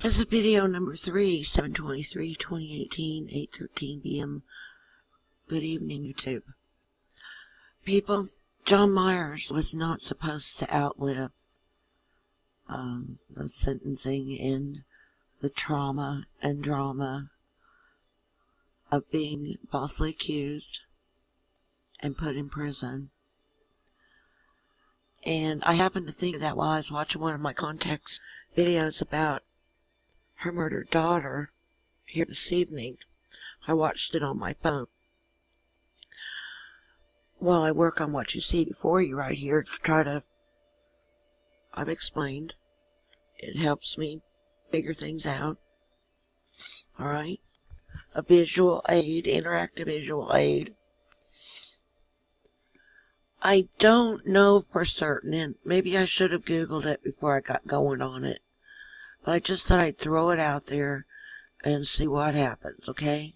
This is video number 3, 7/23/2018, 8:13 p.m. Good evening, YouTube. People, John Myers was not supposed to outlive the sentencing and the trauma and drama of being falsely accused and put in prison. And I happened to think of that while I was watching one of my contacts videos about her murdered daughter here this evening. I watched it on my phone while I work on what you see before you right here to try to, I've explained, it helps me figure things out. Alright? A visual aid, interactive visual aid. I don't know for certain, and maybe I should have Googled it before I got going on it. But I just thought I'd throw it out there and see what happens, okay?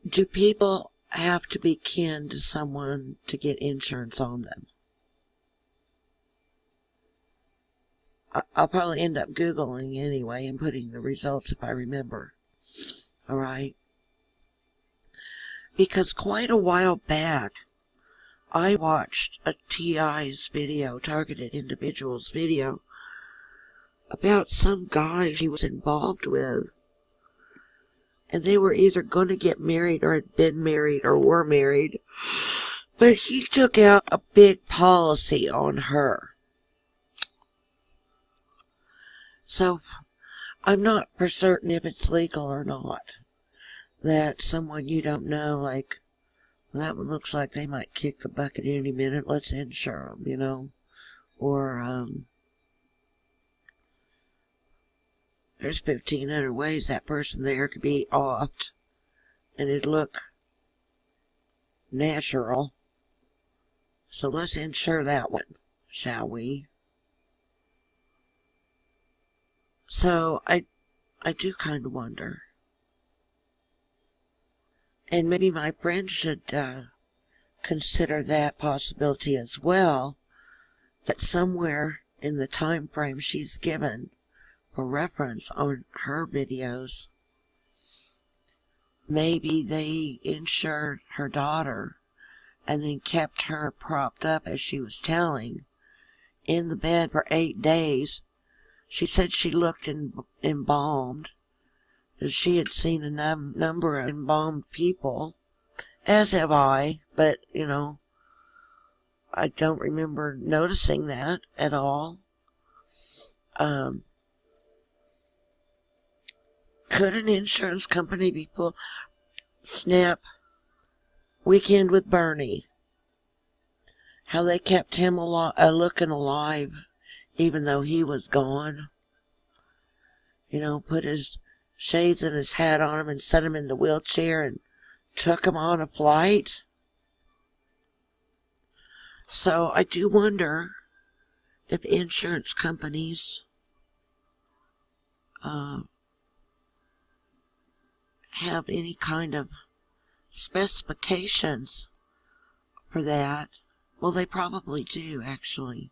Do people have to be kin to someone to get insurance on them? I'll probably end up Googling anyway and putting the results if I remember. Alright? Because quite a while back, I watched a TI's video, Targeted Individuals video, about some guy he was involved with. And they were either going to get married or had been married or were married. But he took out a big policy on her. So, I'm not for certain if it's legal or not. That someone you don't know, like, well, that one looks like they might kick the bucket any minute, let's insure them, you know. Or, there's 15 other ways that person there could be offed, and it'd look natural. So let's insure that one, shall we? So, I do kind of wonder. And maybe my friend should consider that possibility as well, that somewhere in the time frame she's given for reference on her videos, maybe they insured her daughter and then kept her propped up, as she was telling, in the bed for 8 days. She said she looked embalmed. She had seen a number of embalmed people, as have I, but, you know, I don't remember noticing that at all. Could an insurance company be Snap, Weekend with Bernie, how they kept him looking alive, even though he was gone. You know, put his shades and his hat on him and set him in the wheelchair and took him on a flight. So I do wonder if insurance companies have any kind of specifications for that. Well, they probably do, actually.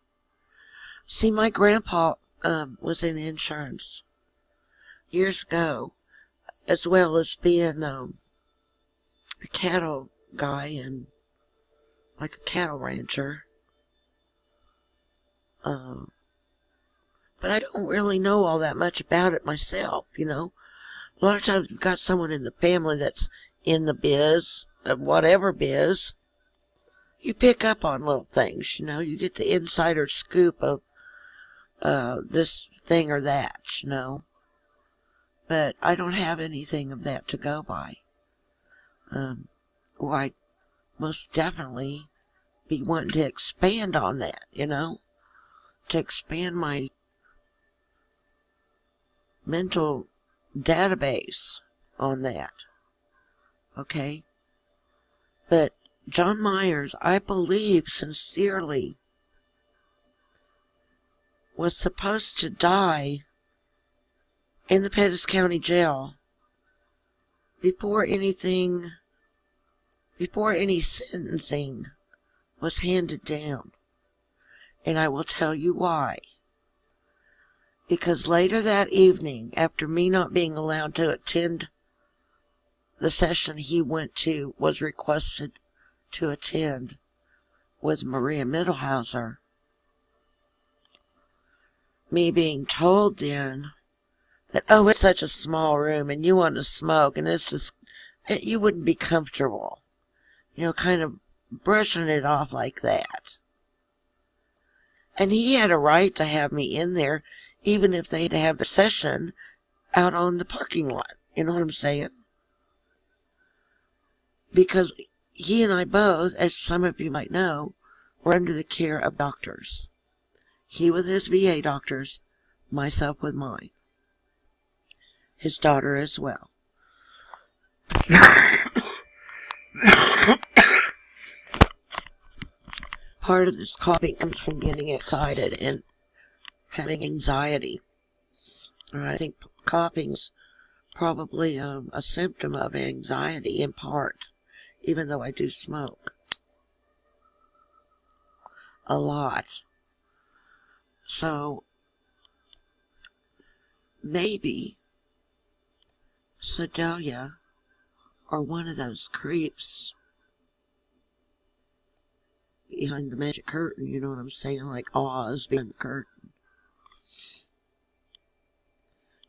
See, my grandpa was in insurance years ago, as well as being a cattle guy and like a cattle rancher. But I don't really know all that much about it myself, you know. A lot of times you've got someone in the family that's in the biz, of whatever biz. You pick up on little things, you know. You get the insider scoop of this thing or that, you know. But I don't have anything of that to go by. Or I'd most definitely be wanting to expand on that, you know. To expand my mental database on that. Okay? But John Myers, I believe sincerely, was supposed to die in the Pettis County Jail before any sentencing was handed down. And I will tell you why. because later that evening, after me not being allowed to attend the session he was requested to attend with Maria Mittelhauser, me being told then that, oh, it's such a small room and you want to smoke and it's just, you wouldn't be comfortable. Kind of brushing it off like that. And he had a right to have me in there, even if they had to have the session out on the parking lot. You know what I'm saying? Because he and I both, as some of you might know, were under the care of doctors. He with his VA doctors, myself with mine. His daughter as well. Part of this coughing comes from getting excited and having anxiety. I think coughing's probably a symptom of anxiety in part, even though I do smoke a lot. So maybe Sedalia or one of those creeps behind the magic curtain, you know what I'm saying, like Oz behind the curtain,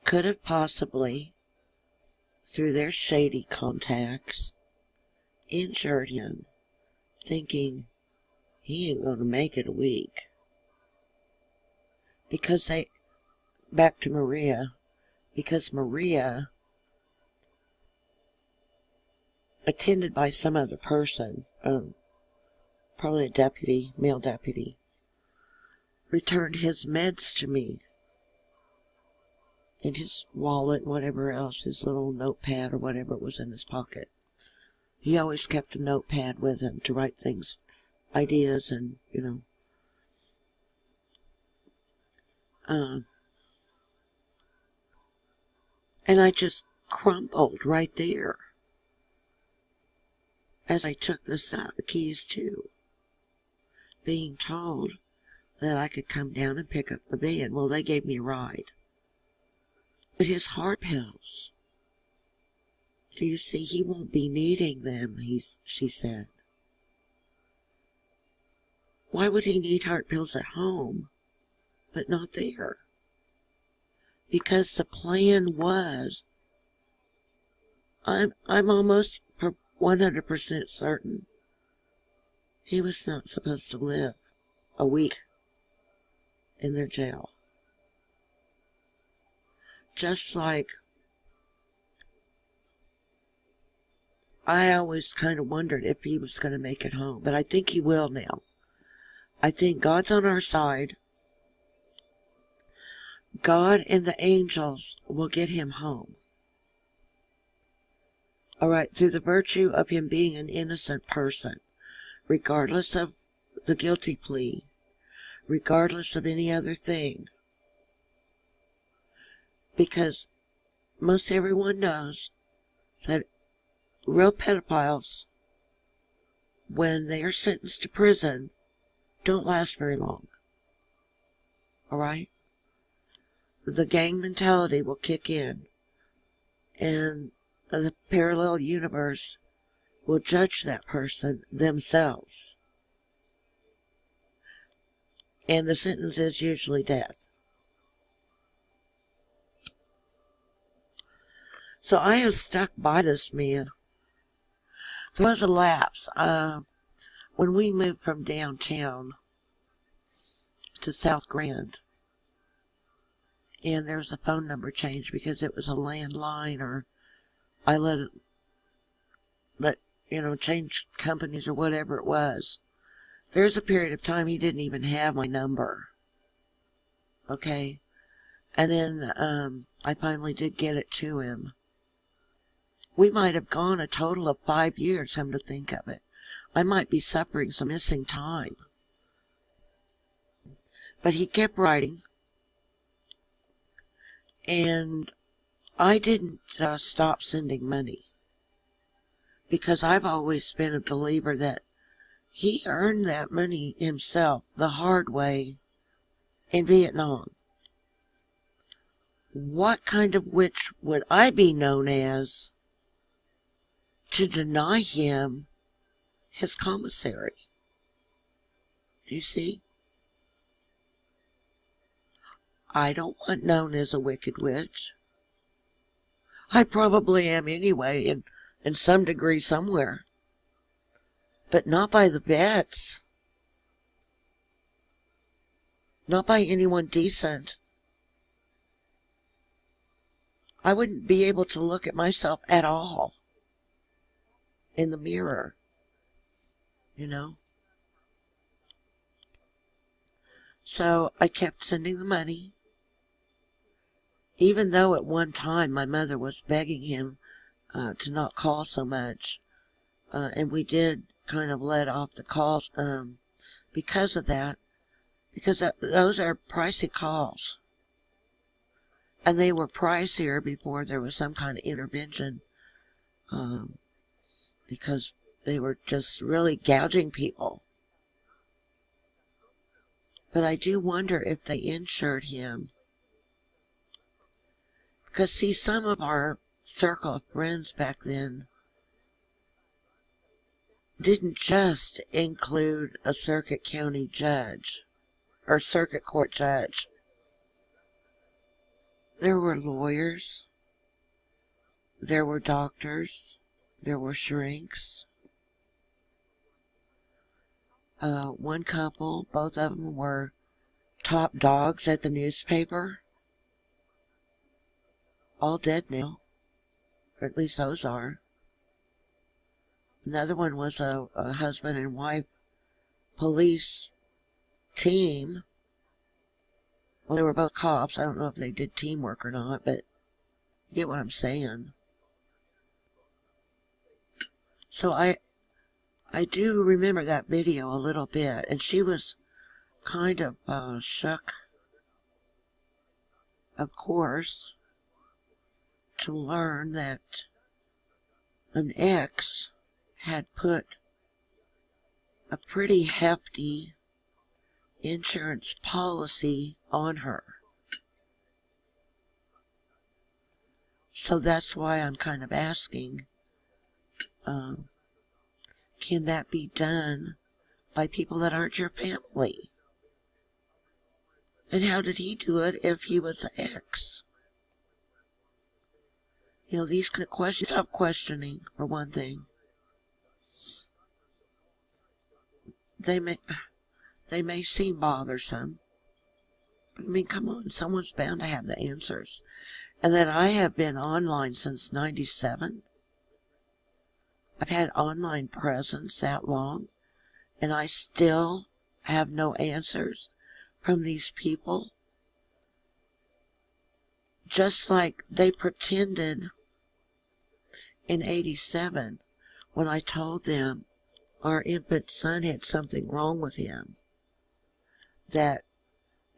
could have possibly, through their shady contacts, injured him, thinking he ain't going to make it a week. Back to Maria, because Maria, attended by some other person, probably a male deputy, returned his meds to me in his wallet and whatever else, his little notepad or whatever was in his pocket. He always kept a notepad with him to write things, ideas, and, and I just crumbled right there as I took the keys too, being told that I could come down and pick up the van. Well, they gave me a ride. But his heart pills, do you see, he won't be needing them, she said. Why would he need heart pills at home, but not there? Because the plan was, I'm almost 100% certain, he was not supposed to live a week in their jail. Just like I always kind of wondered if he was going to make it home, but I think he will now. I think God's on our side. God and the angels will get him home. All right, through the virtue of him being an innocent person, regardless of the guilty plea, regardless of any other thing. Because most everyone knows that real pedophiles, when they are sentenced to prison, don't last very long. All right? The gang mentality will kick in, and the parallel universe will judge that person themselves. And the sentence is usually death. So I have stuck by this man. There was a lapse. When we moved from downtown to South Grand, and there was a phone number change because it was a landline, or I change companies or whatever it was. There's a period of time he didn't even have my number. Okay? And then I finally did get it to him. We might have gone a total of 5 years, come to think of it. I might be suffering some missing time. But he kept writing. And I didn't stop sending money. Because I've always been a believer that he earned that money himself the hard way in Vietnam. what kind of witch would I be known as to deny him his commissary? Do you see? I don't want known as a wicked witch. I probably am anyway, in some degree somewhere. But not by the vets. Not by anyone decent. I wouldn't be able to look at myself at all in the mirror, you know. So I kept sending the money, even though at one time my mother was begging him to not call so much. And we did kind of let off the calls because of that, because those are pricey calls. And they were pricier before there was some kind of intervention, because they were just really gouging people. But I do wonder if they insured him. Because, see, some of our circle of friends back then didn't just include a circuit county judge or circuit court judge. There were lawyers, there were doctors, there were shrinks. One couple, both of them were top dogs at the newspaper. All dead now, or at least those are. Another one was a husband and wife police team. Well, they were both cops. I don't know if they did teamwork or not, but you get what I'm saying. So I do remember that video a little bit, and she was kind of shook, of course, to learn that an ex had put a pretty hefty insurance policy on her. So that's why I'm kind of asking, can that be done by people that aren't your family? And how did he do it if he was an ex? You know, these kind of questions, stop questioning, for one thing. They may seem bothersome, but I mean, come on, someone's bound to have the answers. And that I have been online since '97. I've had online presence that long, and I still have no answers from these people. Just like they pretended in '87 when I told them our infant son had something wrong with him, that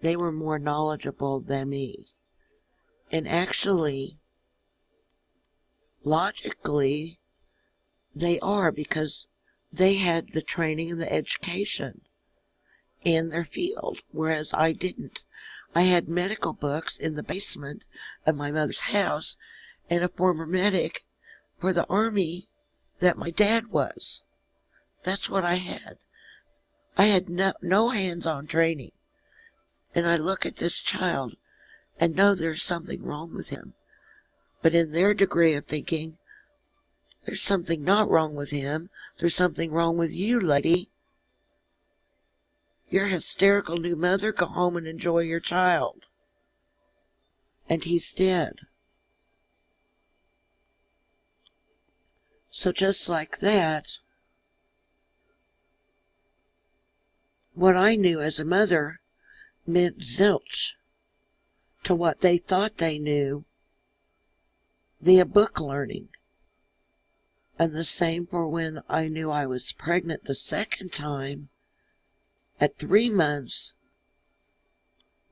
they were more knowledgeable than me. And actually, logically, they are, because they had the training and the education in their field, whereas I didn't. I had medical books in the basement of my mother's house and a former medic for the Army that my dad was. That's what I had. I had no hands-on training. And I look at this child and know there's something wrong with him. But in their degree of thinking, there's something not wrong with him. There's something wrong with you, lady. You're a hysterical new mother. Go home and enjoy your child. And he's dead. So just like that, what I knew as a mother meant zilch to what they thought they knew via book learning. And the same for when I knew I was pregnant the second time at 3 months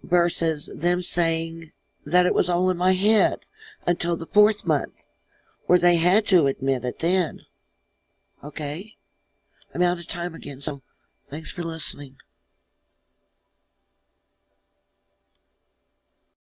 versus them saying that it was all in my head until the 4th month, where they had to admit it then. Okay? I'm out of time again, so thanks for listening.